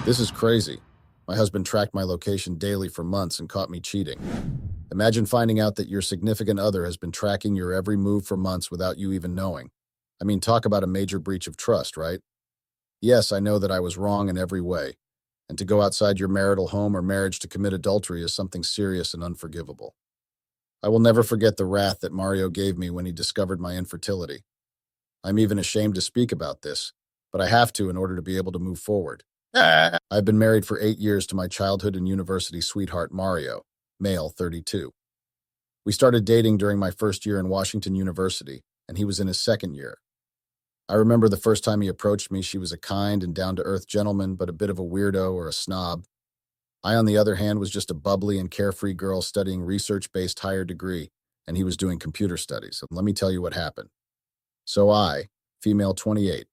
This is crazy. My husband tracked my location daily for months and caught me cheating. Imagine finding out that your significant other has been tracking your every move for months without you even knowing. I mean, talk about a major breach of trust, right? Yes, I know that I was wrong in every way, and to go outside your marital home or marriage to commit adultery is something serious and unforgivable. I will never forget the wrath that Mario gave me when he discovered my infertility. I'm even ashamed to speak about this, but I have to in order to be able to move forward. I've been married for 8 years to my childhood and university sweetheart, Mario, male, 32. We started dating during my first year in Washington University, and he was in his second year. I remember the first time he approached me, she was a kind and down-to-earth gentleman, but a bit of a weirdo or a snob. I, on the other hand, was just a bubbly and carefree girl studying research-based higher degree, and he was doing computer studies. And let me tell you what happened. So I, female 28,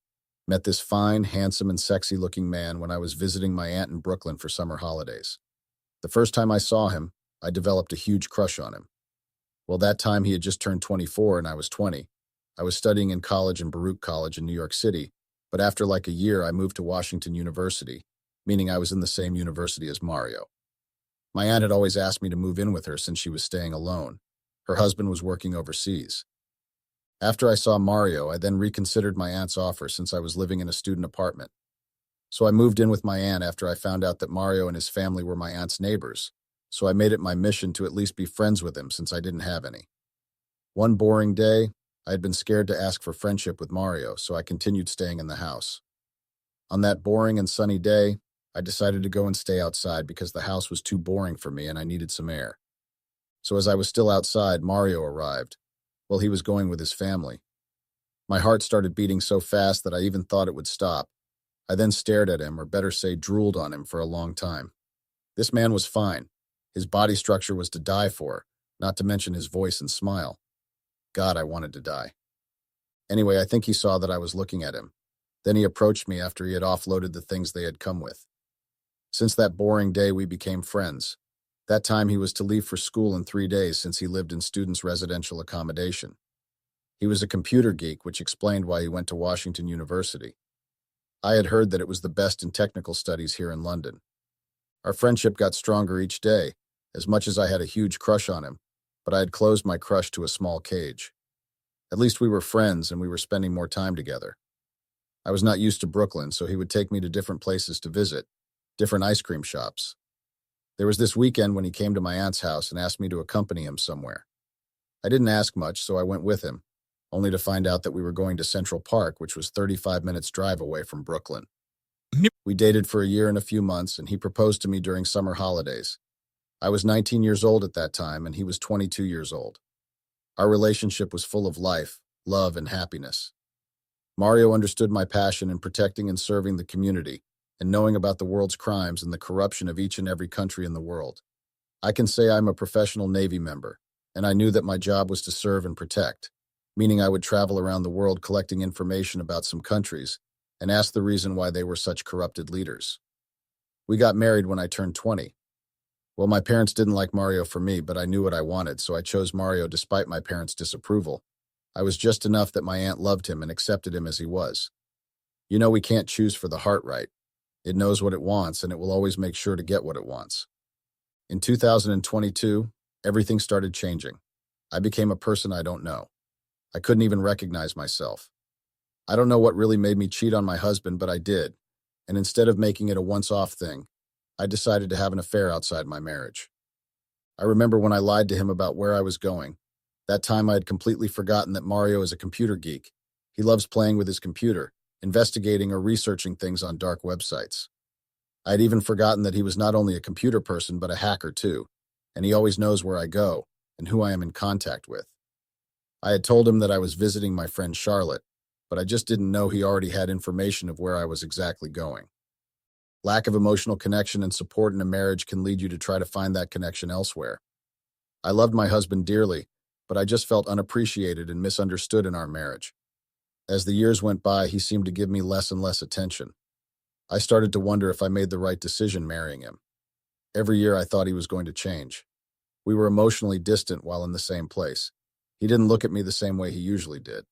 met this fine, handsome, and sexy-looking man when I was visiting my aunt in Brooklyn for summer holidays. The first time I saw him, I developed a huge crush on him. Well, that time he had just turned 24 and I was 20. I was studying in college in Baruch College in New York City, but after like a year, I moved to Washington University, meaning I was in the same university as Mario. My aunt had always asked me to move in with her since she was staying alone. Her husband was working overseas. After I saw Mario, I then reconsidered my aunt's offer since I was living in a student apartment. So I moved in with my aunt after I found out that Mario and his family were my aunt's neighbors, so I made it my mission to at least be friends with him since I didn't have any. One boring day, I had been scared to ask for friendship with Mario, so I continued staying in the house. On that boring and sunny day, I decided to go and stay outside because the house was too boring for me and I needed some air. So as I was still outside, Mario arrived. Well, he was going with his family. My heart started beating so fast that I even thought it would stop. I then stared at him, or better say, drooled on him for a long time. This man was fine. His body structure was to die for, not to mention his voice and smile. God, I wanted to die. Anyway, I think he saw that I was looking at him. Then he approached me after he had offloaded the things they had come with. Since that boring day, we became friends. That time he was to leave for school in 3 days since he lived in students' residential accommodation. He was a computer geek, which explained why he went to Washington University. I had heard that it was the best in technical studies here in London. Our friendship got stronger each day, as much as I had a huge crush on him, but I had closed my crush to a small cage. At least we were friends and we were spending more time together. I was not used to Brooklyn, so he would take me to different places to visit, different ice cream shops. There was this weekend when he came to my aunt's house and asked me to accompany him somewhere. I didn't ask much, so I went with him, only to find out that we were going to Central Park, which was 35 minutes drive away from Brooklyn. We dated for a year and a few months, and he proposed to me during summer holidays. I was 19 years old at that time, and he was 22 years old. Our relationship was full of life, love, and happiness. Mario understood my passion in protecting and serving the community, and knowing about the world's crimes and the corruption of each and every country in the world. I can say I'm a professional Navy member, and I knew that my job was to serve and protect, meaning I would travel around the world collecting information about some countries and ask the reason why they were such corrupted leaders. We got married when I turned 20. Well, my parents didn't like Mario for me, but I knew what I wanted, so I chose Mario despite my parents' disapproval. I was just enough that my aunt loved him and accepted him as he was. You know, we can't choose for the heart, right? It knows what it wants, and it will always make sure to get what it wants. In 2022, everything started changing. I became a person I don't know. I couldn't even recognize myself. I don't know what really made me cheat on my husband, but I did. And instead of making it a once-off thing, I decided to have an affair outside my marriage. I remember when I lied to him about where I was going. That time I had completely forgotten that Mario is a computer geek. He loves playing with his computer, investigating or researching things on dark websites. I had even forgotten that he was not only a computer person, but a hacker too, and he always knows where I go and who I am in contact with. I had told him that I was visiting my friend Charlotte, but I just didn't know he already had information of where I was exactly going. Lack of emotional connection and support in a marriage can lead you to try to find that connection elsewhere. I loved my husband dearly, but I just felt unappreciated and misunderstood in our marriage. As the years went by, he seemed to give me less and less attention. I started to wonder if I made the right decision marrying him. Every year I thought he was going to change. We were emotionally distant while in the same place. He didn't look at me the same way he usually did.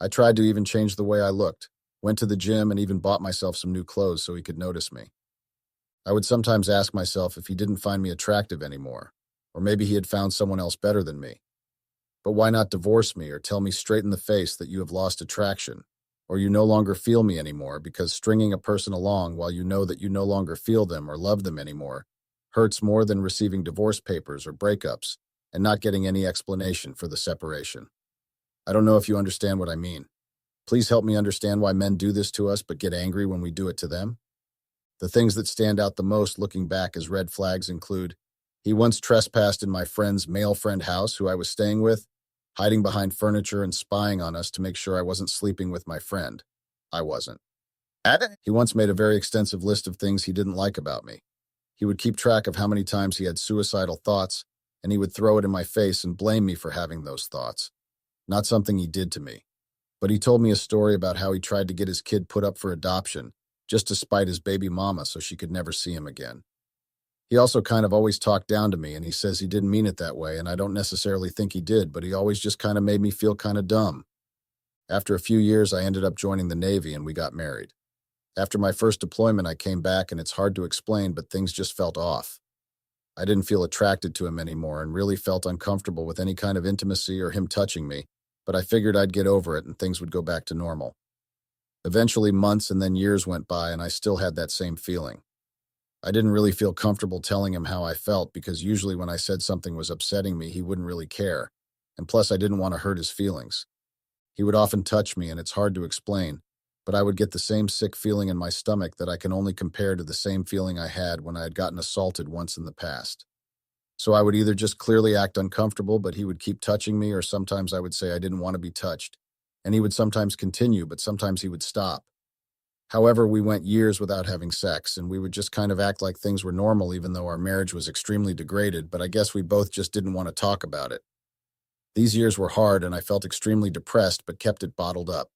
I tried to even change the way I looked, went to the gym and even bought myself some new clothes so he could notice me. I would sometimes ask myself if he didn't find me attractive anymore, or maybe he had found someone else better than me. But why not divorce me or tell me straight in the face that you have lost attraction, or you no longer feel me anymore, because stringing a person along while you know that you no longer feel them or love them anymore hurts more than receiving divorce papers or breakups and not getting any explanation for the separation. I don't know if you understand what I mean. Please help me understand why men do this to us but get angry when we do it to them. The things that stand out the most looking back as red flags include: he once trespassed in my friend's male friend house who I was staying with, hiding behind furniture and spying on us to make sure I wasn't sleeping with my friend. I wasn't. He once made a very extensive list of things he didn't like about me. He would keep track of how many times he had suicidal thoughts, and he would throw it in my face and blame me for having those thoughts. Not something he did to me. But he told me a story about how he tried to get his kid put up for adoption just to spite his baby mama so she could never see him again. He also kind of always talked down to me, and he says he didn't mean it that way, and I don't necessarily think he did, but he always just kind of made me feel kind of dumb. After a few years, I ended up joining the Navy and we got married. After my first deployment, I came back, and it's hard to explain, but things just felt off. I didn't feel attracted to him anymore and really felt uncomfortable with any kind of intimacy or him touching me, but I figured I'd get over it and things would go back to normal. Eventually, months and then years went by, and I still had that same feeling. I didn't really feel comfortable telling him how I felt because usually when I said something was upsetting me, he wouldn't really care, and plus I didn't want to hurt his feelings. He would often touch me, and it's hard to explain, but I would get the same sick feeling in my stomach that I can only compare to the same feeling I had when I had gotten assaulted once in the past. So I would either just clearly act uncomfortable, but he would keep touching me, or sometimes I would say I didn't want to be touched, and he would sometimes continue, but sometimes he would stop. However, we went years without having sex, and we would just kind of act like things were normal even though our marriage was extremely degraded, but I guess we both just didn't want to talk about it. These years were hard, and I felt extremely depressed but kept it bottled up.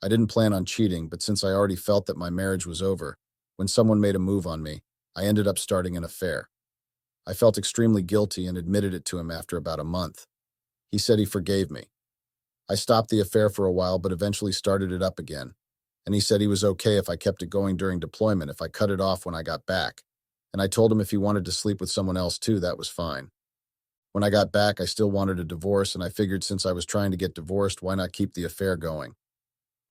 I didn't plan on cheating, but since I already felt that my marriage was over, when someone made a move on me, I ended up starting an affair. I felt extremely guilty and admitted it to him after about a month. He said he forgave me. I stopped the affair for a while but eventually started it up again, and he said he was okay if I kept it going during deployment if I cut it off when I got back, and I told him if he wanted to sleep with someone else too, that was fine. When I got back, I still wanted a divorce, and I figured since I was trying to get divorced, why not keep the affair going?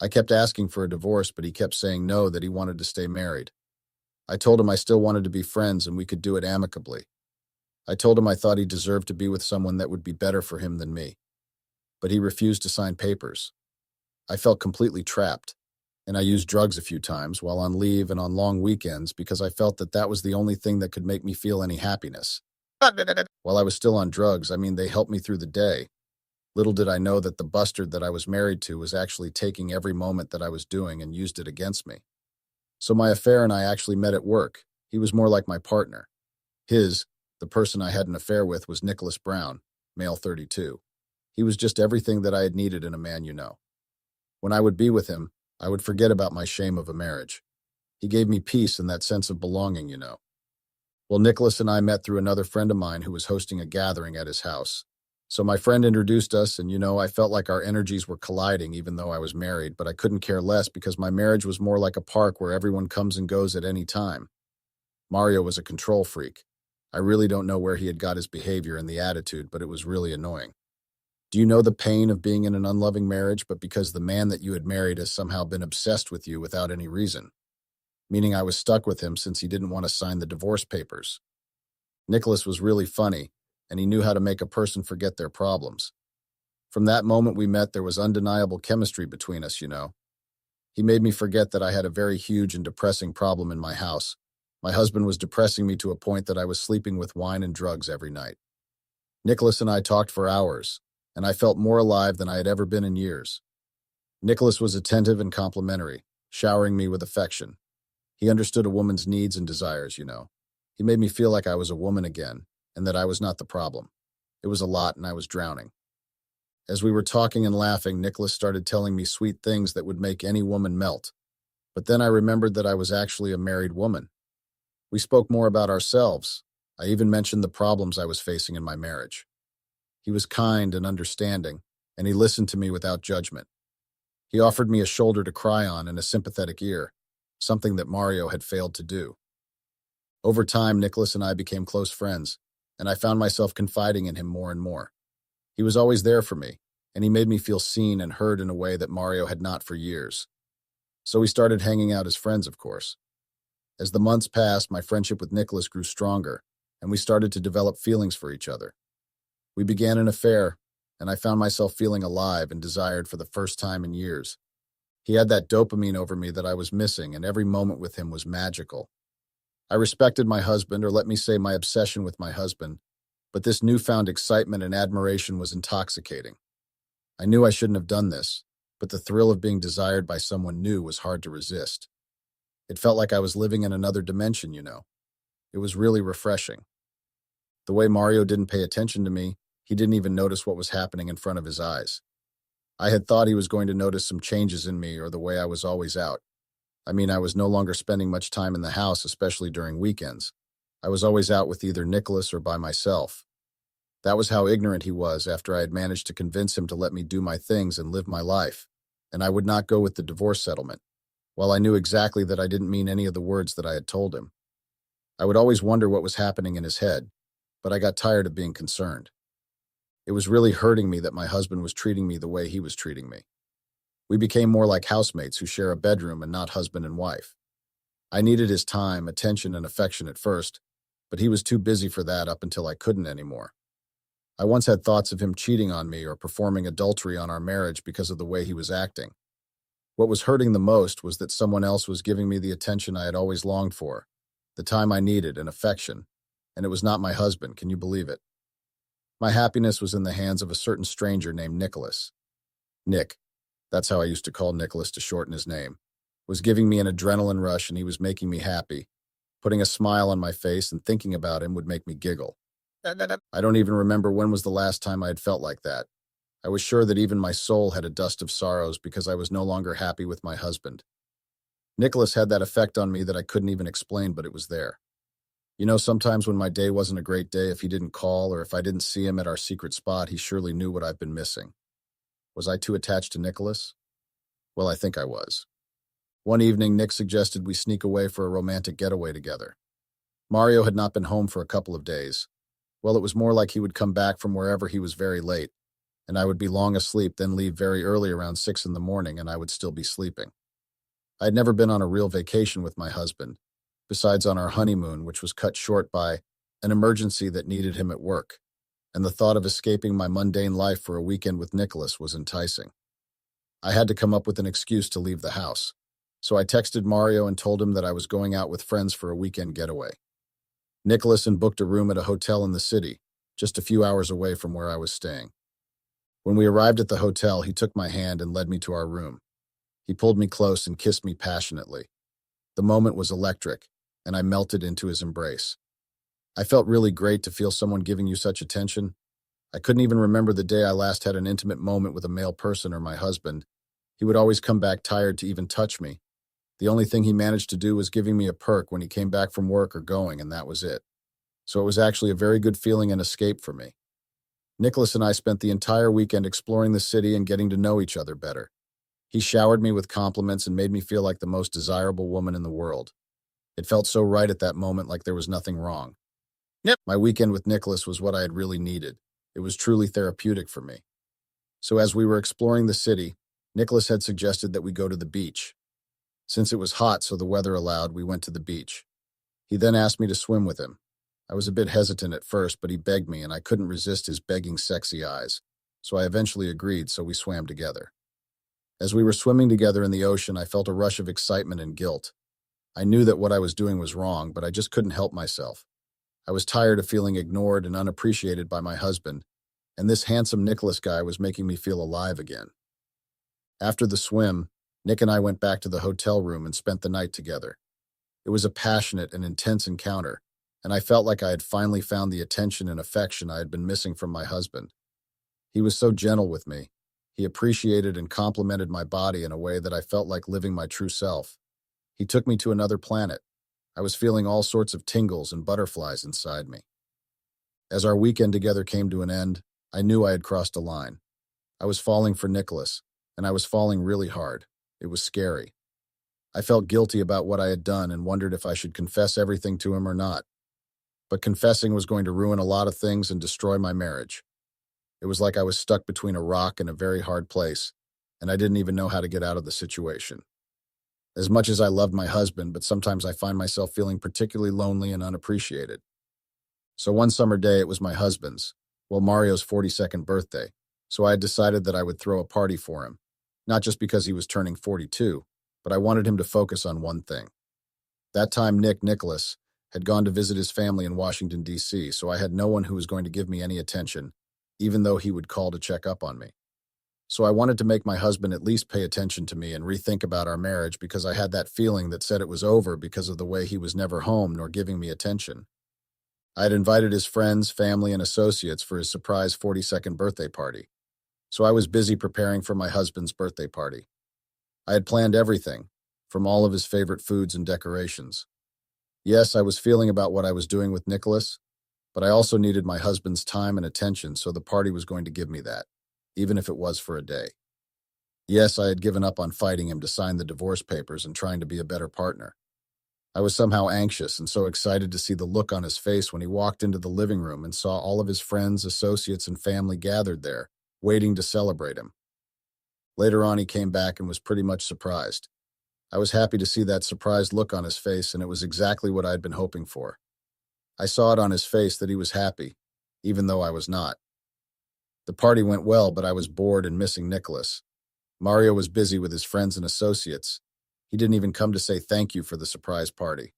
I kept asking for a divorce, but he kept saying no, that he wanted to stay married. I told him I still wanted to be friends and we could do it amicably. I told him I thought he deserved to be with someone that would be better for him than me. But he refused to sign papers. I felt completely trapped, and I used drugs a few times while on leave and on long weekends because I felt that that was the only thing that could make me feel any happiness. While I was still on drugs, they helped me through the day. Little did I know that the bastard that I was married to was actually taking every moment that I was doing and used it against me. So my affair and I actually met at work. He was more like my partner. The person I had an affair with, was Nicholas Brown, male 32. He was just everything that I had needed in a man, you know. When I would be with him, I would forget about my shame of a marriage. He gave me peace and that sense of belonging, you know. Well, Nicholas and I met through another friend of mine who was hosting a gathering at his house. So my friend introduced us, and I felt like our energies were colliding even though I was married, but I couldn't care less because my marriage was more like a park where everyone comes and goes at any time. Mario was a control freak. I really don't know where he had got his behavior and the attitude, but it was really annoying. Do you know the pain of being in an unloving marriage, but because the man that you had married has somehow been obsessed with you without any reason? Meaning I was stuck with him since he didn't want to sign the divorce papers. Nicholas was really funny, and he knew how to make a person forget their problems. From that moment we met, there was undeniable chemistry between us, you know. He made me forget that I had a very huge and depressing problem in my house. My husband was depressing me to a point that I was sleeping with wine and drugs every night. Nicholas and I talked for hours, and I felt more alive than I had ever been in years. Nicholas was attentive and complimentary, showering me with affection. He understood a woman's needs and desires, you know. He made me feel like I was a woman again, and that I was not the problem. It was a lot, and I was drowning. As we were talking and laughing, Nicholas started telling me sweet things that would make any woman melt. But then I remembered that I was actually a married woman. We spoke more about ourselves. I even mentioned the problems I was facing in my marriage. He was kind and understanding, and he listened to me without judgment. He offered me a shoulder to cry on and a sympathetic ear, something that Mario had failed to do. Over time, Nicholas and I became close friends, and I found myself confiding in him more and more. He was always there for me, and he made me feel seen and heard in a way that Mario had not for years. So we started hanging out as friends, of course. As the months passed, my friendship with Nicholas grew stronger, and we started to develop feelings for each other. We began an affair, and I found myself feeling alive and desired for the first time in years. He had that dopamine over me that I was missing, and every moment with him was magical. I respected my husband, or let me say my obsession with my husband, but this newfound excitement and admiration was intoxicating. I knew I shouldn't have done this, but the thrill of being desired by someone new was hard to resist. It felt like I was living in another dimension, you know. It was really refreshing. The way Mario didn't pay attention to me, he didn't even notice what was happening in front of his eyes. I had thought he was going to notice some changes in me or the way I was always out. I mean, I was no longer spending much time in the house, especially during weekends. I was always out with either Nicholas or by myself. That was how ignorant he was after I had managed to convince him to let me do my things and live my life, and I would not go with the divorce settlement, while I knew exactly that I didn't mean any of the words that I had told him. I would always wonder what was happening in his head, but I got tired of being concerned. It was really hurting me that my husband was treating me the way he was treating me. We became more like housemates who share a bedroom and not husband and wife. I needed his time, attention, and affection at first, but he was too busy for that up until I couldn't anymore. I once had thoughts of him cheating on me or performing adultery on our marriage because of the way he was acting. What was hurting the most was that someone else was giving me the attention I had always longed for, the time I needed, and affection, and it was not my husband, can you believe it? My happiness was in the hands of a certain stranger named Nicholas. Nick, that's how I used to call Nicholas to shorten his name, was giving me an adrenaline rush, and he was making me happy. Putting a smile on my face and thinking about him would make me giggle. I don't even remember when was the last time I had felt like that. I was sure that even my soul had a dust of sorrows because I was no longer happy with my husband. Nicholas had that effect on me that I couldn't even explain, but it was there. You know, sometimes when my day wasn't a great day, if he didn't call or if I didn't see him at our secret spot, he surely knew what I've been missing. Was I too attached to Nicholas? Well, I think I was. One evening, Nick suggested we sneak away for a romantic getaway together. Mario had not been home for a couple of days. Well, it was more like he would come back from wherever he was very late, and I would be long asleep, then leave very early around 6 in the morning, and I would still be sleeping. I had never been on a real vacation with my husband, besides on our honeymoon, which was cut short by an emergency that needed him at work, and the thought of escaping my mundane life for a weekend with Nicholas was enticing. I had to come up with an excuse to leave the house, so I texted Mario and told him that I was going out with friends for a weekend getaway. Nicholas and booked a room at a hotel in the city, just a few hours away from where I was staying. When we arrived at the hotel, he took my hand and led me to our room. He pulled me close and kissed me passionately. The moment was electric, and I melted into his embrace. I felt really great to feel someone giving you such attention. I couldn't even remember the day I last had an intimate moment with a male person or my husband. He would always come back tired to even touch me. The only thing he managed to do was giving me a perk when he came back from work or going, and that was it. So it was actually a very good feeling and escape for me. Nicholas and I spent the entire weekend exploring the city and getting to know each other better. He showered me with compliments and made me feel like the most desirable woman in the world. It felt so right at that moment, like there was nothing wrong. My weekend with Nicholas was what I had really needed. It was truly therapeutic for me. So as we were exploring the city, Nicholas had suggested that we go to the beach. Since it was hot, so the weather allowed, we went to the beach. He then asked me to swim with him. I was a bit hesitant at first, but he begged me, and I couldn't resist his begging, sexy eyes. So I eventually agreed, so we swam together. As we were swimming together in the ocean, I felt a rush of excitement and guilt. I knew that what I was doing was wrong, but I just couldn't help myself. I was tired of feeling ignored and unappreciated by my husband, and this handsome Nicholas guy was making me feel alive again. After the swim, Nick and I went back to the hotel room and spent the night together. It was a passionate and intense encounter, and I felt like I had finally found the attention and affection I had been missing from my husband. He was so gentle with me. He appreciated and complimented my body in a way that I felt like living my true self. He took me to another planet. I was feeling all sorts of tingles and butterflies inside me. As our weekend together came to an end, I knew I had crossed a line. I was falling for Nicholas, and I was falling really hard. It was scary. I felt guilty about what I had done and wondered if I should confess everything to him or not. But confessing was going to ruin a lot of things and destroy my marriage. It was like I was stuck between a rock and a very hard place, and I didn't even know how to get out of the situation. As much as I loved my husband, but sometimes I find myself feeling particularly lonely and unappreciated. So one summer day, it was my husband's, well, Mario's 42nd birthday, so I had decided that I would throw a party for him, not just because he was turning 42, but I wanted him to focus on one thing. That time, Nicholas, had gone to visit his family in Washington, D.C., so I had no one who was going to give me any attention, even though he would call to check up on me. So I wanted to make my husband at least pay attention to me and rethink about our marriage because I had that feeling that said it was over because of the way he was never home nor giving me attention. I had invited his friends, family, and associates for his surprise 42nd birthday party. So I was busy preparing for my husband's birthday party. I had planned everything, from all of his favorite foods and decorations. Yes, I was feeling about what I was doing with Nicholas, but I also needed my husband's time and attention, so the party was going to give me that, even if it was for a day. Yes, I had given up on fighting him to sign the divorce papers and trying to be a better partner. I was somehow anxious and so excited to see the look on his face when he walked into the living room and saw all of his friends, associates, and family gathered there, waiting to celebrate him. Later on, he came back and was pretty much surprised. I was happy to see that surprised look on his face, and it was exactly what I had been hoping for. I saw it on his face that he was happy, even though I was not. The party went well, but I was bored and missing Nicholas. Mario was busy with his friends and associates. He didn't even come to say thank you for the surprise party.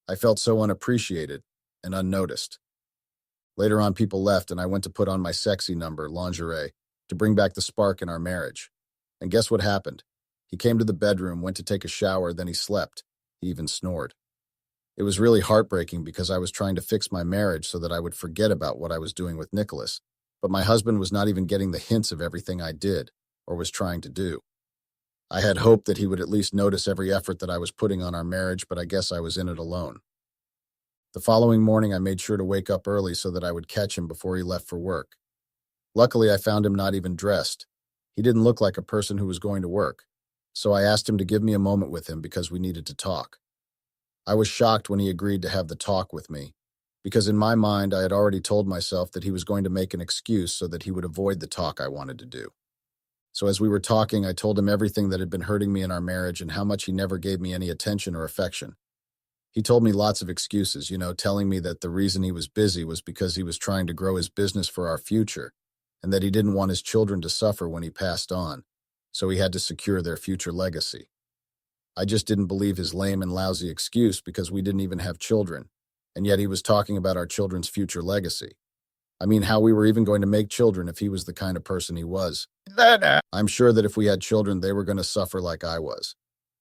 I felt so unappreciated and unnoticed. Later on, people left, and I went to put on my sexy number, lingerie, to bring back the spark in our marriage. And guess what happened? He came to the bedroom, went to take a shower, then he slept. He even snored. It was really heartbreaking because I was trying to fix my marriage so that I would forget about what I was doing with Nicholas, but my husband was not even getting the hints of everything I did or was trying to do. I had hoped that he would at least notice every effort that I was putting on our marriage, but I guess I was in it alone. The following morning, I made sure to wake up early so that I would catch him before he left for work. Luckily, I found him not even dressed. He didn't look like a person who was going to work, so I asked him to give me a moment with him because we needed to talk. I was shocked when he agreed to have the talk with me, because in my mind, I had already told myself that he was going to make an excuse so that he would avoid the talk I wanted to do. So as we were talking, I told him everything that had been hurting me in our marriage and how much he never gave me any attention or affection. He told me lots of excuses, telling me that the reason he was busy was because he was trying to grow his business for our future, and that he didn't want his children to suffer when he passed on, so he had to secure their future legacy. I just didn't believe his lame and lousy excuse because we didn't even have children, and yet he was talking about our children's future legacy. I mean, how we were even going to make children if he was the kind of person he was. I'm sure that if we had children, they were going to suffer like I was.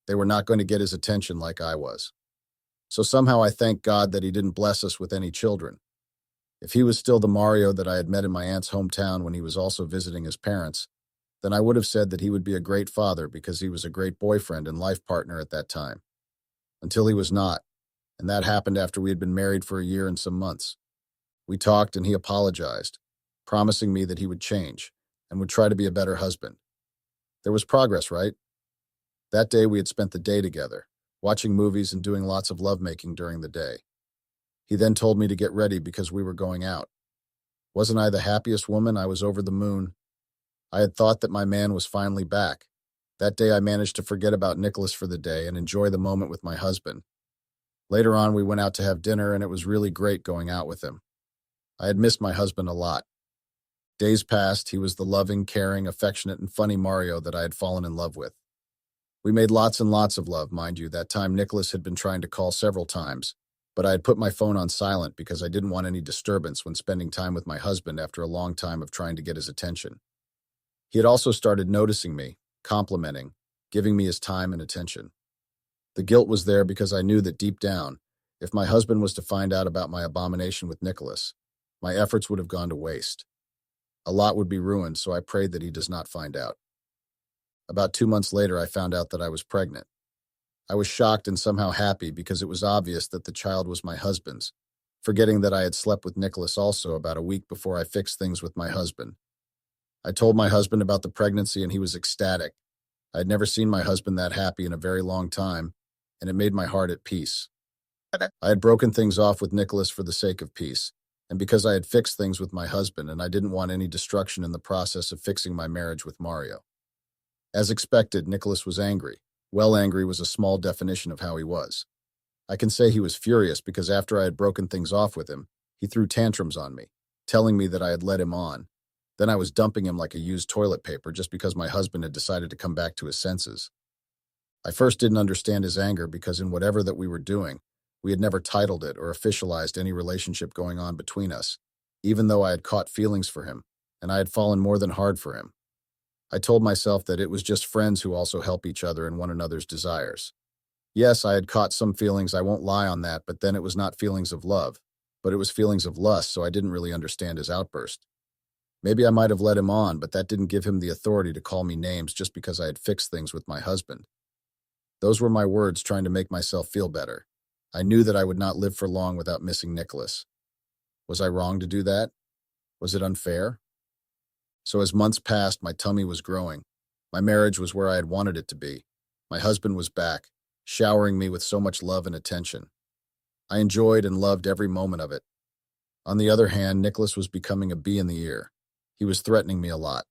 They were not going to get his attention like I was. So somehow I thank God that he didn't bless us with any children. If he was still the Mario that I had met in my aunt's hometown when he was also visiting his parents, then I would have said that he would be a great father because he was a great boyfriend and life partner at that time. Until he was not, and that happened after we had been married for a year and some months. We talked and he apologized, promising me that he would change and would try to be a better husband. There was progress, right? That day we had spent the day together, watching movies and doing lots of lovemaking during the day. He then told me to get ready because we were going out. Wasn't I the happiest woman? I was over the moon. I had thought that my man was finally back. That day I managed to forget about Nicholas for the day and enjoy the moment with my husband. Later on we went out to have dinner and it was really great going out with him. I had missed my husband a lot. Days passed, he was the loving, caring, affectionate, and funny Mario that I had fallen in love with. We made lots and lots of love, mind you. That time Nicholas had been trying to call several times, but I had put my phone on silent because I didn't want any disturbance when spending time with my husband after a long time of trying to get his attention. He had also started noticing me, complimenting, giving me his time and attention. The guilt was there because I knew that deep down, if my husband was to find out about my abomination with Nicholas, my efforts would have gone to waste. A lot would be ruined, so I prayed that he does not find out. About 2 months later, I found out that I was pregnant. I was shocked and somehow happy because it was obvious that the child was my husband's, forgetting that I had slept with Nicholas also about a week before I fixed things with my husband. I told my husband about the pregnancy and he was ecstatic. I had never seen my husband that happy in a very long time, and it made my heart at peace. I had broken things off with Nicholas for the sake of peace, and because I had fixed things with my husband and I didn't want any destruction in the process of fixing my marriage with Mario. As expected, Nicholas was angry. Well, angry was a small definition of how he was. I can say he was furious because after I had broken things off with him, he threw tantrums on me, telling me that I had led him on. Then I was dumping him like a used toilet paper just because my husband had decided to come back to his senses. I first didn't understand his anger because in whatever that we were doing, we had never titled it or officialized any relationship going on between us, even though I had caught feelings for him, and I had fallen more than hard for him. I told myself that it was just friends who also help each other in one another's desires. Yes, I had caught some feelings, I won't lie on that, but then it was not feelings of love, but it was feelings of lust, so I didn't really understand his outburst. Maybe I might have led him on, but that didn't give him the authority to call me names just because I had fixed things with my husband. Those were my words trying to make myself feel better. I knew that I would not live for long without missing Nicholas. Was I wrong to do that? Was it unfair? So as months passed, my tummy was growing. My marriage was where I had wanted it to be. My husband was back, showering me with so much love and attention. I enjoyed and loved every moment of it. On the other hand, Nicholas was becoming a bee in the ear. He was threatening me a lot.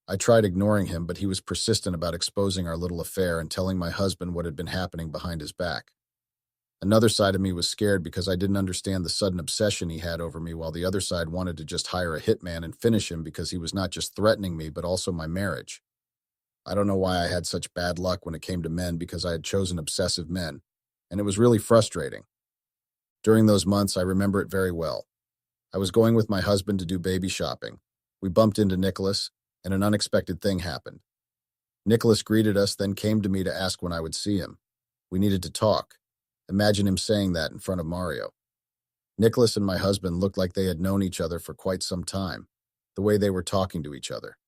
I tried ignoring him, but he was persistent about exposing our little affair and telling my husband what had been happening behind his back. Another side of me was scared because I didn't understand the sudden obsession he had over me, while the other side wanted to just hire a hitman and finish him because he was not just threatening me, but also my marriage. I don't know why I had such bad luck when it came to men because I had chosen obsessive men, and it was really frustrating. During those months, I remember it very well. I was going with my husband to do baby shopping. We bumped into Nicholas, and an unexpected thing happened. Nicholas greeted us, then came to me to ask when I would see him. We needed to talk. Imagine him saying that in front of Mario. Nicholas and my husband looked like they had known each other for quite some time, the way they were talking to each other.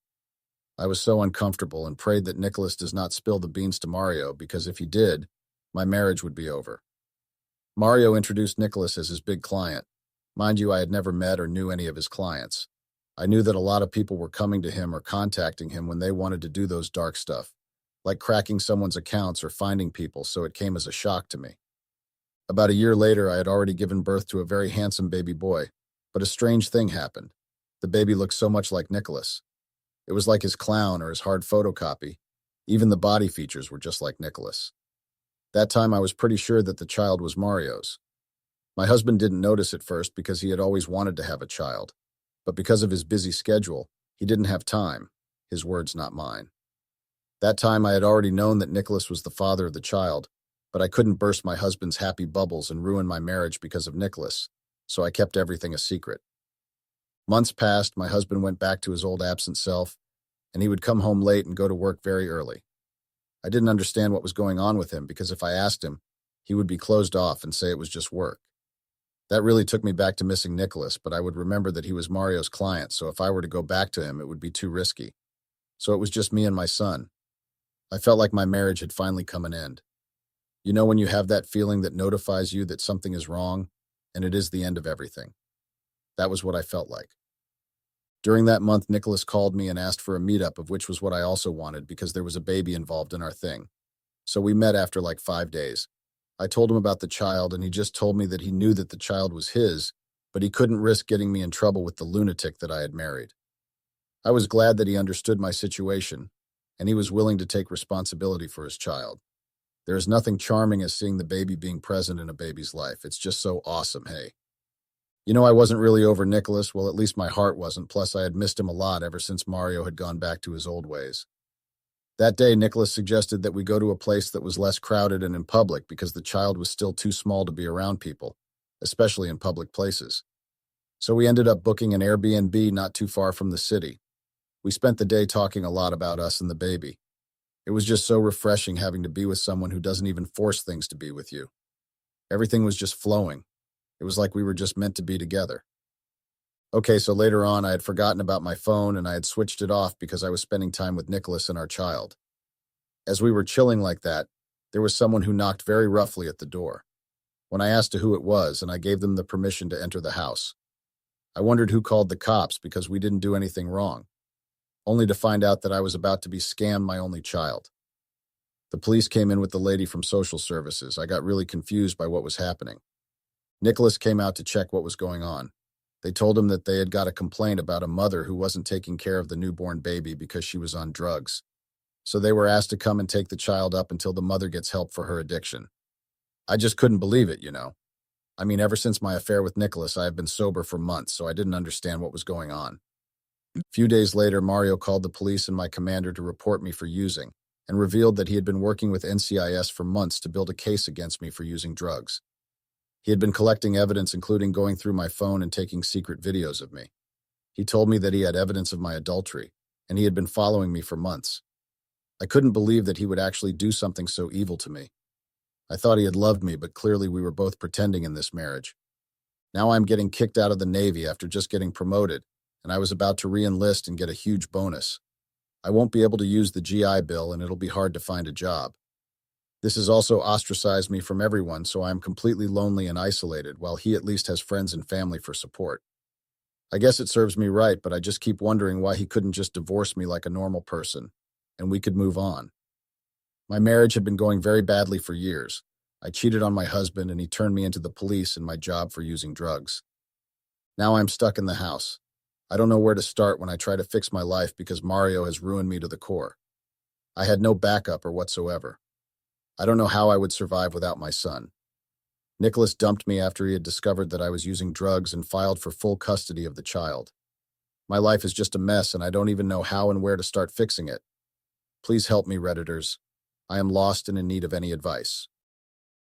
I was so uncomfortable and prayed that Nicholas does not spill the beans to Mario because if he did, my marriage would be over. Mario introduced Nicholas as his big client. Mind you, I had never met or knew any of his clients. I knew that a lot of people were coming to him or contacting him when they wanted to do those dark stuff, like cracking someone's accounts or finding people, so it came as a shock to me. About a year later, I had already given birth to a very handsome baby boy, but a strange thing happened. The baby looked so much like Nicholas. It was like his clown or his hard photocopy. Even the body features were just like Nicholas. That time I was pretty sure that the child was Mario's. My husband didn't notice at first because he had always wanted to have a child, but because of his busy schedule, he didn't have time. His words, not mine. That time I had already known that Nicholas was the father of the child, but I couldn't burst my husband's happy bubbles and ruin my marriage because of Nicholas, so I kept everything a secret. Months passed, my husband went back to his old absent self, and he would come home late and go to work very early. I didn't understand what was going on with him because if I asked him, he would be closed off and say it was just work. That really took me back to missing Nicholas, but I would remember that he was Mario's client, so if I were to go back to him, it would be too risky. So it was just me and my son. I felt like my marriage had finally come an end. You know when you have that feeling that notifies you that something is wrong, and it is the end of everything. That was what I felt like. During that month, Nicholas called me and asked for a meetup, of which was what I also wanted because there was a baby involved in our thing. So we met after like 5 days. I told him about the child, and he just told me that he knew that the child was his, but he couldn't risk getting me in trouble with the lunatic that I had married. I was glad that he understood my situation, and he was willing to take responsibility for his child. There is nothing charming as seeing the baby being present in a baby's life. It's just so awesome, hey. You know, I wasn't really over Nicholas, well, at least my heart wasn't, plus I had missed him a lot ever since Mario had gone back to his old ways. That day, Nicholas suggested that we go to a place that was less crowded and in public because the child was still too small to be around people, especially in public places. So we ended up booking an Airbnb not too far from the city. We spent the day talking a lot about us and the baby. It was just so refreshing having to be with someone who doesn't even force things to be with you. Everything was just flowing. It was like we were just meant to be together. Okay, so later on, I had forgotten about my phone and I had switched it off because I was spending time with Nicholas and our child. As we were chilling like that, there was someone who knocked very roughly at the door. When I asked who it was, and I gave them the permission to enter the house. I wondered who called the cops because we didn't do anything wrong, only to find out that I was about to be scammed my only child. The police came in with the lady from social services. I got really confused by what was happening. Nicholas came out to check what was going on. They told him that they had got a complaint about a mother who wasn't taking care of the newborn baby because she was on drugs. So they were asked to come and take the child up until the mother gets help for her addiction. I just couldn't believe it, you know. I mean, ever since my affair with Nicholas, I have been sober for months, so I didn't understand what was going on. A few days later, Mario called the police and my commander to report me for using, and revealed that he had been working with NCIS for months to build a case against me for using drugs. He had been collecting evidence, including going through my phone and taking secret videos of me. He told me that he had evidence of my adultery, and he had been following me for months. I couldn't believe that he would actually do something so evil to me. I thought he had loved me, but clearly we were both pretending in this marriage. Now I'm getting kicked out of the Navy after just getting promoted, and I was about to re-enlist and get a huge bonus. I won't be able to use the GI Bill, and it'll be hard to find a job. This has also ostracized me from everyone, so I am completely lonely and isolated, while he at least has friends and family for support. I guess it serves me right, but I just keep wondering why he couldn't just divorce me like a normal person, and we could move on. My marriage had been going very badly for years. I cheated on my husband, and he turned me into the police and my job for using drugs. Now I'm stuck in the house. I don't know where to start when I try to fix my life because Mario has ruined me to the core. I had no backup or whatsoever. I don't know how I would survive without my son. Nicholas dumped me after he had discovered that I was using drugs and filed for full custody of the child. My life is just a mess, and I don't even know how and where to start fixing it. Please help me, Redditors. I am lost and in need of any advice.